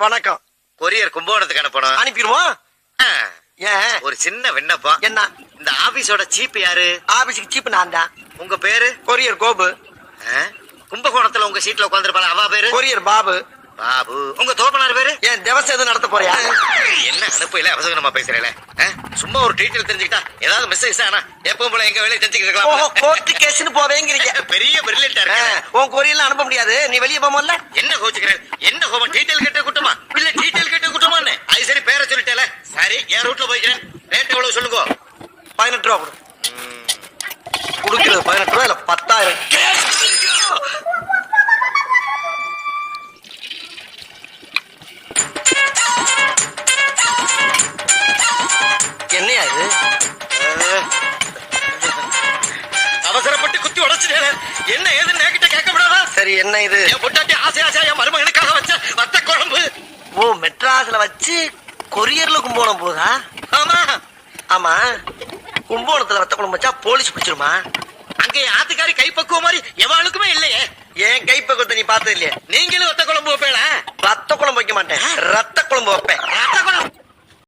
வணக்கம். கொரியர் கும்பகோணத்துக்கு அனுப்பணும். அனுப்பிடுவோம். ஏன்? ஒரு சின்ன விண்ணப்பம். என்ன? இந்த ஆபீஸோட சீப் யாரு? ஆபீஸுக்கு சீப் நான் தான். உங்க பேரு? கொரியர் கோபு. கும்பகோணத்துல உங்க சீட்ல உட்காந்துருப்பாங்க, அவ பேரு? கொரியர் பாபு. பாபு. உங்க தோப்பனார் பேரு? ஏன் திவசம் எதுவும் நடத்த போறியா? என்ன அனுப்பல அவசரமா பேசுறேல? சும்மா ஒரு டீட்டெயில் தெரிஞ்சுக்கிட்டா ஏதாவது மிஸ்டேக்ஸ் ஆனா எப்பவும் போல எங்க வேலையை செஞ்சுக்கிட்டு இருக்கலாம். கோர்ட் கேஸ்னு போவேங்கிறீங்க. பெரிய பிரில்லியன்ட்டா இருக்கு. உன் கொரியர்ல அனுப்ப முடியாது, நீ வெளியே போமல்ல. என்ன கோச்சுக்கிறேன்? என்ன கோபம்? டீட்டெயில் கேட்ட குட்டமா இல்ல டீட்டெயில் கேட்ட குட்டமான்னு? அது சரி, பேரை சொல்லிட்டேல. சரி, என் ரூட்ல போய்க்கிறேன். ரேட் எவ்வளவு சொல்லுங்க? 18 ரூபா கொடு. கொடுக்கிறது 18 ரூபா இல்ல 10,000. என்னையா இது? அவசரப்பட்டு குத்தி உடைச்சிட்டே. என்ன ஏதுன்னு என்கிட்ட கேட்க கூடாதா? சரி, என்ன இது? என் பொட்டாட்டி ஆசையா என் மருமகனுக்காக வச்ச வத்த குழம்பு. ஓ, மெட்ராஸ்ல வச்சு கொரியர்ல கும்போணம் போதா? ஆமா ஆமா. கும்போணத்துல வத்த குழம்பு வச்சா போலீஸ் பிடிச்சிருமா? அங்க என் ஆத்துக்காரி கைப்பக்குவ மாதிரி எவாளுக்குமே இல்லையே. ஏன் கைப்பக்கத்தை நீ பார்த்தது இல்லையா? நீங்களும் வத்த குழம்பு வைப்பேல? ரத்த குழம்பு வைக்க மாட்டேன், ரத்த குழம்பு வைப்பேன். ரத்த குழம்பு